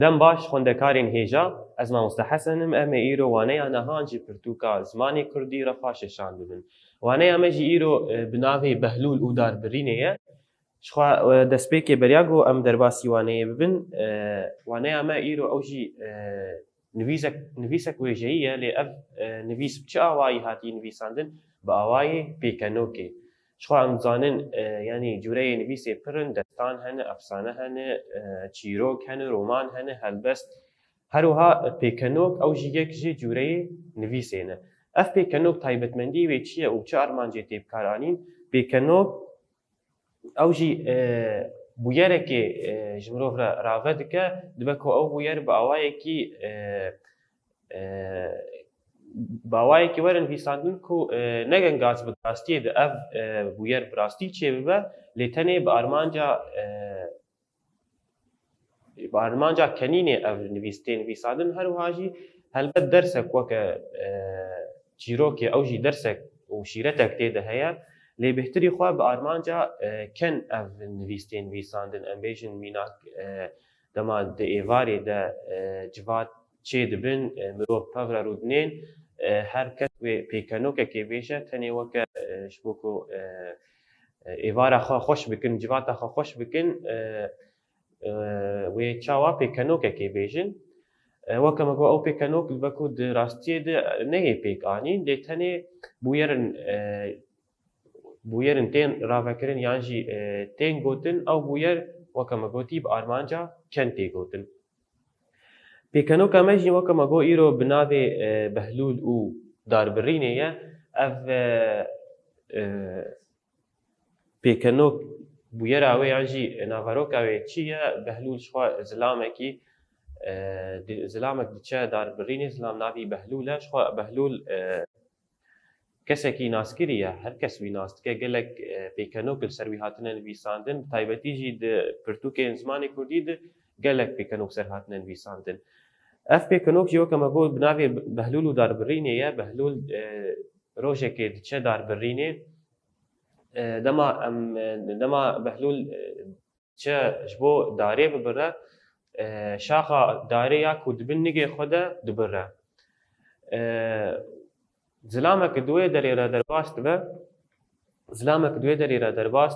دەم باش خوێندەکارین هێژا ئەز مامۆستا حەسەنم ئەمە ئیرۆ وانەیە نەهانجی پرتووکە زمانی کوردی ڕەفاشێشان ببن وانەیە ئەمەژی ئیرۆ بناوێ بەهلول و داربرینەیە شخوا دەستپێکێ بەریاگۆ ئەم دەرباسی وانەیە ببن وانەیە ئەمە ئیرۆ ئەوژی نویسەک وێژەیە لێ ئەف نویس چ ئاوایی هاتی نویساندن بە ئاوایێ پێکەنۆکێ شخوا ئەم زانن ینی جورەیە نویسێ پرن دەستان هەنە ئەفسانە هەنە چیرۆک هەنە ڕۆمان هەنە هەلبەست هەروها پێکەنۆک ئەوژی یەک ژێ جورەیە نویسێنە ئەف پێکەنۆک تایبەتمەندی وێ چییە و چ ئەرمانجێ تێبکارانین پێکەنۆک ئەوژی بویەرێکێ ji mirov re rave dike dibe ku ew bûyer bi awayekî werin nivîsandin ku negengas bi rastiyê de ev bûyer bi rastî çêbibe lê tenê bi armanca kenînê ev tê nivîsandin herwiha jî helbet dersek weke çîrokê ew jî dersek û şîretek tê de heye lê bêhtirî xwe bi armanca ken ev nivîstê nivîsandin em bêjin mînak dema di êvarê de civat çê dibin mirov pev re rûdinên her kes wê pêkenokekê bêje tenê weke ji bo ku êvara xwe xweş bikin civata xwe xweş bikin wê çawa pêkenokekê bêjin weke me got ew pêkenok dibe ku di rastiyê de neyê pêk anîn lê tenê bûyerin tên ravekirin yan jî tên gotin ew bûyer weke me gotî bi armanca ken tê gotin pêkenoka me jî weke me got îro bi navê behlûl û darbirînê ye ev pêkenok bûyera wê yan jî navaroka wê çi ye behlûl ji xwe zilamekî zilamek diçe darbirînê zilam navî behlûl e ji xwe behlûl kesekî naskirî ye her kes wî nas dike gelek pêkenok li ser wî hatine nivîsandin bi taybetî jî di pirtûkên zimanê kurdî de gelek pêkenok ser hatine nivîsandin ev pêkenok jî weke me got bi navê behlûl û darbirînê ye behlûl rojekê diçe darbirînê dema behlûl çe ji bo darê bibire şaxa darê ya ku dibin nigê xwe de dibire zilamek duê derê re derbas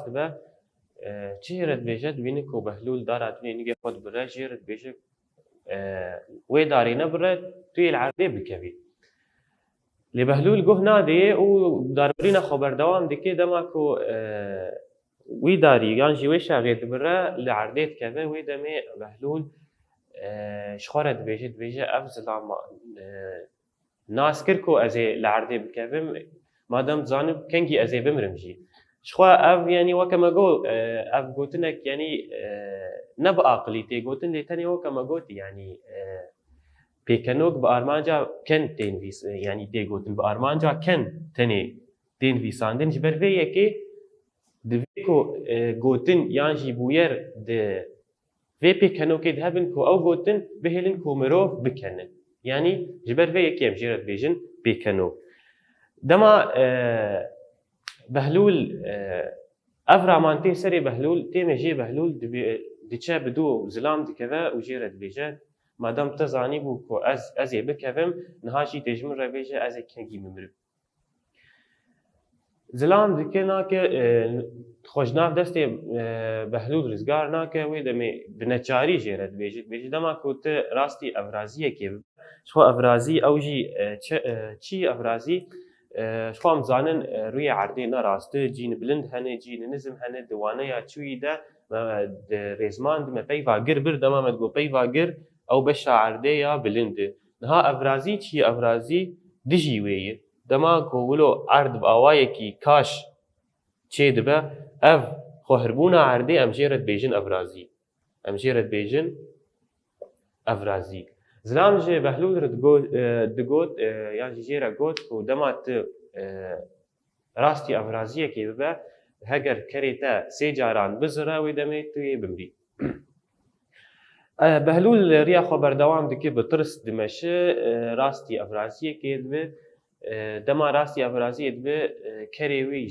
dibe çi jê re dibêje dibînin ku behlûl dara tunê nigê xwe dibire jê re dibêje wê darê nebire tu yê li erdê bikevî lê behlûl guh nadê û darbirîna xwe berdewam dike dema ku wî darî yan jî wê şaxê dibire li erdê dikeve wê demê behlûl ji xwe re dibêje ev zilam nas kir ku ez ê li erdê bikevim madem dizanim kengî ez ê bimirim jî ji xwe ev yanî weke me got ev gotinek yanî ne bi aqilî tê gotin lê tenê weke me gotî yanî pêkenok bi armanca ken tê yanî tê gotin bi armanca ken tenê tê nivîsandin ji ber vê yekê divê ku gotin yan jî bûyer di vê pêkenokê de hebin ku ew gotin bihêlin ku mirov bikenin yanî ji ber vê yekê em jê re dibêjin pêkenok dema behlûl ev raman tê serê behlûl tê me jê behlûl diçe bi dû zilam dikeve û jê re dibêje madem te zanîbû ku ez ê bikevim niha jî tê ji min re bêje ez ê kengî bimirim zilam dike nake xweşnav destê behlûl rizgar nake wê demê bi neçarî jê re dibêje dema ku tu rastî evraziyekê ji xwe evrazî ew jî çi evrazî ji xwe em zanin rûyê erdê ne rast e cîn bilind hene cîn nizm hene di waneya çûyî de di rêzman de me peyva gir bir dema me digot peyva gir ew beşa erdê ya bilind e niha evrazî çi evrazî dijî wê ye dema ku wilo erd bi awayekî kaş çê dibe ev xwehirbûna erdê em jê re dibêjin evrazî zilam ji behlûl re digot yan jî jê re got ku dema tu rastî evraziyekê bibe heger kerê te sê caran bizire wê demê tu yê bimirî behlûl riya xwe berdewam dike bi tirs dimeşe rastî evraziyekê dibe dema rastî evraziyê dibe kerê wî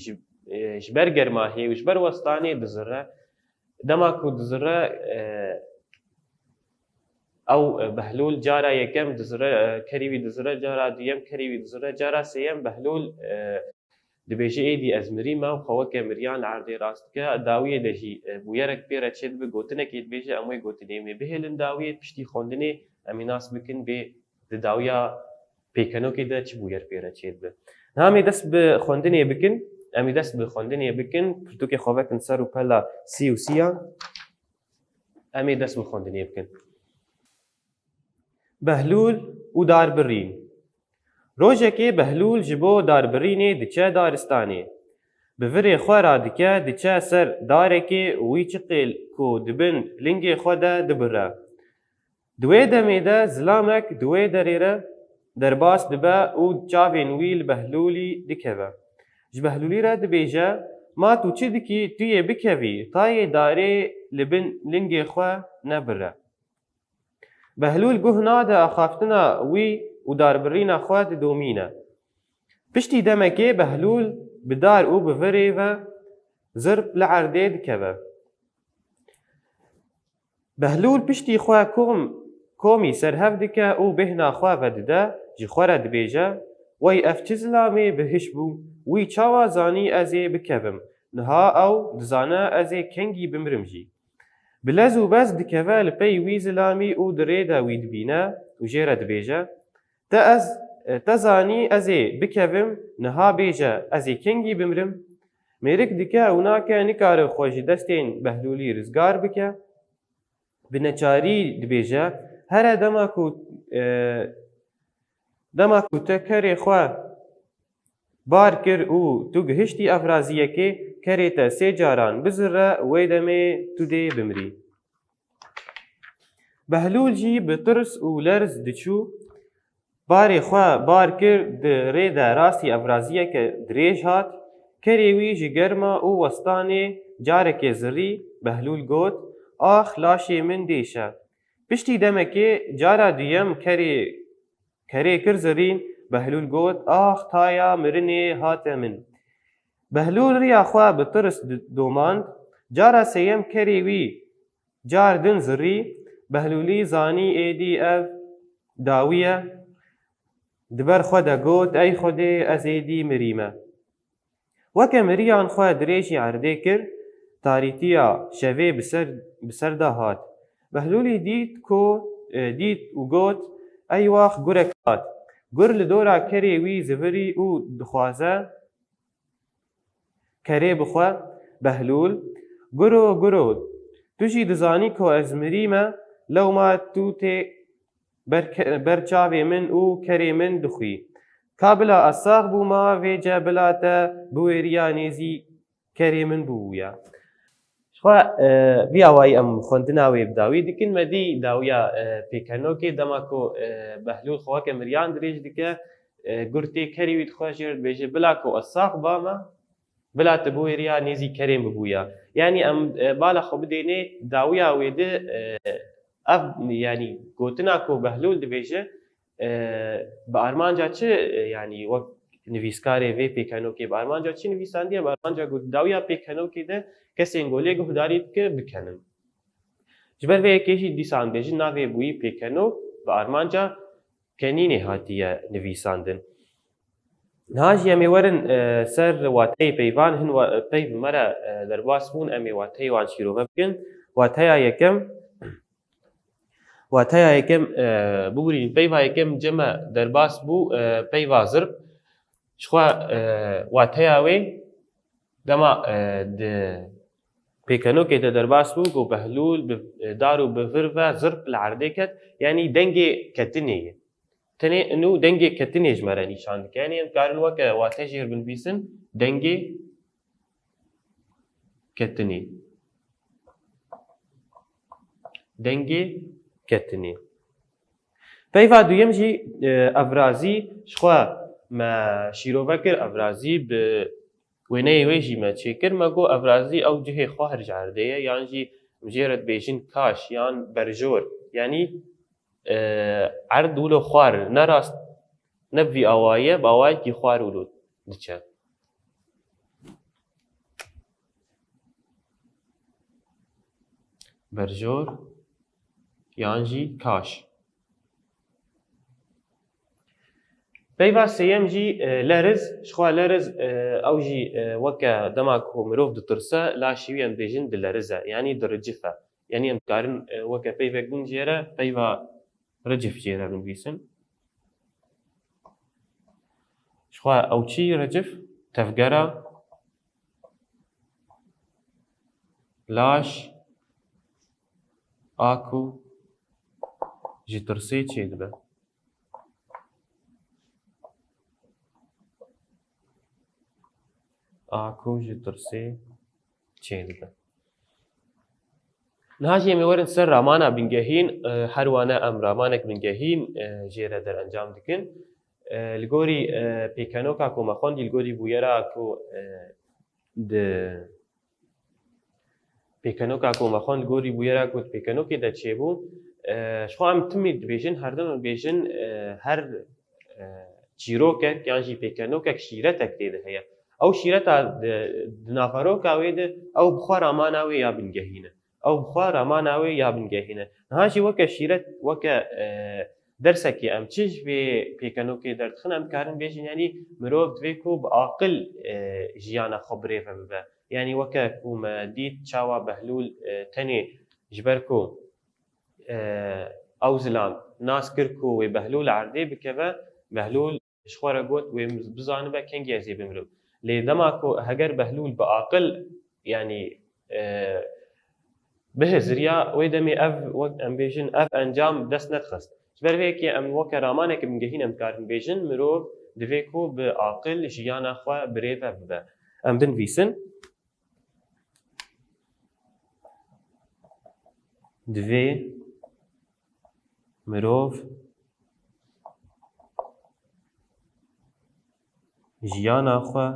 ji ber germahiyê û ji ber westanê dizire dema ku dizire او بهلول جارا یکم دزره کریوی دزره جارا دویم کریوی دزره جارا سیم بهلول دبیجه ایدی از مریما و خواه مریان عرضی راست که داویه دهی بویرک پیره چید به گوتنه که دبیجه اموی گوتنه می بهلن داویه پشتی خوندنه امیناس بکن به داویا پیکنو که ده چی بویر پیره چید به همی دست به خوندنه بکن امی دست به خوندنه بکن پرتو که خواه کن سر و پلا سی و سیان امی دست به خوندنه بکن بهلول و داربرین روزکی بهلول جبو داربرینی دچه دارستانی بفری خوارا دکه دچه سر دارکی وی چقیل کو دبن لنگی خوده دبره دوی دمیده زلامک دوی دریره درباس دبه او چاوین ویل بهلولی دکوه جبهلولی را دبیجه ما تو چی دکی توی بکوی تای داری لبن لنگی خواه نبره بهلول گوه ده اخافتنا وی و داربرین خواه دومینه پشتی دمکه بهلول بدار او بفری و زرب لعرده دکوه بهلول پشتی خواه کومی سرهف دکه او بهنا خواه و دده جی خواه دبیجه وی افتزلامی بهش بو وی چاوا زانی ازی بکوم نها او دزانه ازی کنگی بمرم جی بلزو بس دکوه لپی وی زلامی او دریده وی دبینه و جیره دبیجه تا زانی ازی بکوم نها بیجه ازی کنگی بمرم میرک دکه اونا که نکاره خوشی دستین بهلولی رزگار بکه بنچاری دبیجه هر دماکو تکری خواه بار کر او تو گهشتی افرازیه که کری تا سی جاران بزره ویدمه تو دی بمری بهلول جی بطرس و لرز دچو باری خواه بار کر دره دا راستی افرازیه که دریج هات کری وی جی گرما او وستانی جارک زری بهلول گوت آخ لاشی من دیشه پشتی دمکه جارا دیم کری کر زرین بهلول گوت آخ تایا مرنی هات من بهلول ریا خواه بطرس دوماند جارا سیم کری وی جار دن زری بهلولی زانی ایدی اف داویه دبر خود گوت ای خودی از ایدی مریمه وکه مریان خواه دریجی عرده کر تاریتیا شوه بسر ده هات بهلولی دید و گوت ای واخ گرک هات گر لدورا کری وی زفری او دخوازه کری بخوا بهلول گرو تو جی دزانی که از مریمه لو ما تو تی برچاوی من او کری من دخوی کابلا اصاق بو ما وی جابلا تا بویریا نیزی کری من بویا شخوا بیاوایی ام خوندناوی بداوی دکن مدی داویا پیکنو که دماکو بهلول خواه که مریان دریج دکه گرتی کری وید خواه جرد بیجه بلا کو اصاق با ما بلا تبویریا نیزی کریم ببویا یعنی ام بالا خو بدینه داویا ویده یعنی گوتنا کو بهلول دبیجه با ارمانجا چه یعنی وقت نویسکاری وی پیکنو که با ارمانجا چه نویسندیه با ارمانجا گوت داویا پیکنو که ده کسی انگولی گوه دارید که بکنن جبر وی کشی دیسان بیجه ناوی بویی پیکنو با ارمانجا کنینه هاتیه نویساندن نهاج یمی ورن سر واتای پیوان هن پیو مرا درباس بون امی واتای وان شیرو بکن واتای یکم بورین پیوا یکم جمع درباس بو پیوا زرب شخوا واتای وی دما د پیکنو که درباس بو گو بهلول دارو بفر و زرب العرده کت یعنی دنگی کتنیه تنی انو دنگی کتنی جمره نشان کنی کارن وقت واتای جیر بنویسن دنگی کتنی کتنی پیفا دویم جی افرازی شخوا ما شیرو بکر افرازی به وینه ویجی ما چیکر مگو افرازی او جه خواه رجعرده یعنی جی مجرد بیجن کاش یان برجور یعنی عرض ولو خوار نراست نبي أواية بأواي كي خوار ولود دچه برجور یان جی کاش. پەیوا سێیەم جی لەرز شخوا لەرز ئەو جی وەکە دەما کۆ مرۆڤ دترسە لاشیوی ئەم بێژن دلەرزە یعنی درجفە یعنی ئەم کارن وەکە پەیوێک بنجێرە پەیوا ڕجف جێرە بنویسن شخوا ئەو چی ڕجف تەفگەرە لاش ئاکو ji tirsê çê dibe. Aku ji tirsê çê dibe. Niha jî em ê werin ser ramana bingehîn her wane em ramanek bingehîn jê re derencam dikin. Li gorî pêkenoka ku me xwendî li gorî bûyera ku di pêkenoka ku me xwend li gorî bûyera ku di pêkenokê de çêbû şixwe em timî dibêjin herdem em bêjin her çîrokek yan jî pêkenokek şîretek tê de heye. Ew şîreta di naveroka wê de ew bi xwe ramana wê ya bingehîne. Ew bi xwe ramana wê ya bingehîne. Niha jî weke şîret weke dersekê em çi ji vê pêkenokê derdixin em dikarin bêjin yanî mirov divê ku bi aqil jiyana xwe birêve bibe. Yani weke ku me dît çawa Behlûl tenê ji ber ku ew zilam nas kir ku wê Behlûl erdê bikeve Behlûl ji xwe re got wê bizanibe kengî ez ê bimirim. Lê dema ku heger Behlûl bi aqil yanî bihiziriya wê demê ev wek em bêjin ev encam dest nedixist. Ji ber vê yekê em weke ramanekê bingehîn em dikarin bêjin mirov divê ku bi aqil jiyana xwe birêve bibe. Em binivîsin divê mirov jiyana xwe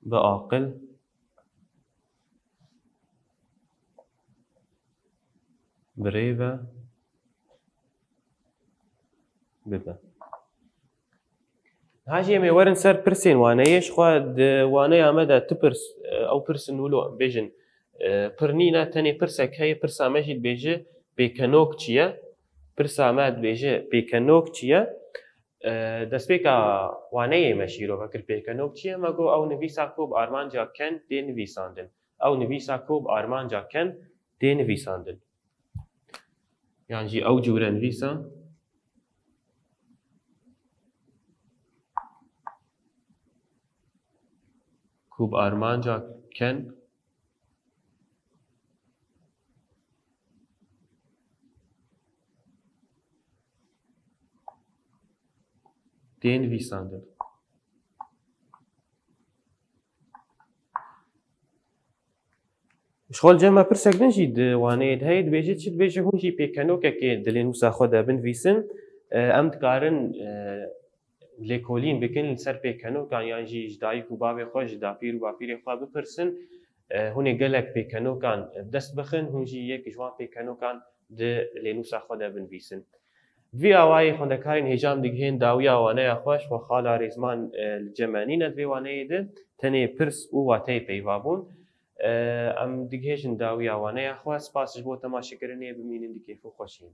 bi aqil birêve bibe. Niha jî em ê werin ser pirsên waneyê jixwe di waneya me de ti pirs ew pirsên wilo em bêjin pir nîne tenê pirsek heye pirsa me jî dibêje pêkenok çi ye? Pirsa me dibêje pêkenok çi ye? Destpêka waneyê me şîrove kir pêkenok çi ye? Me got ew nivîsa ku bi armanca ken tê nivîsandin. Ew nivîsa ku bi armanca ken tê nivîsandin. Yan jî ew cûre nivîsa ku bi armanca ken tê nivîsandin. Şixwal cem me pirsek din jî di waneyê de heye dibêje çi dibêje hûn jî pêkenokekê dilê nûsa xwe de binivîsin em dikarin lêkolîn bikin li ser pêkenokan yan jî ji dayîk û bavê xwe ji dapîr û bapîrê xwe bipirsin hûn ê gelek pêkenokan dest bixin hûn jî yek ji wan pêkenokan di lênûsa xwe de binivîsin. Vî awayî xwendekarên hêjam digihên dawiya waneya xwe ji xwe xala rêzman li cemenîne di vê waneyê de tenê pirs û wateyê peyva bûn. Em digihêjin dawiya waneya xwe spas ji bo temaşekirinê bimînin di kêf û xweşî.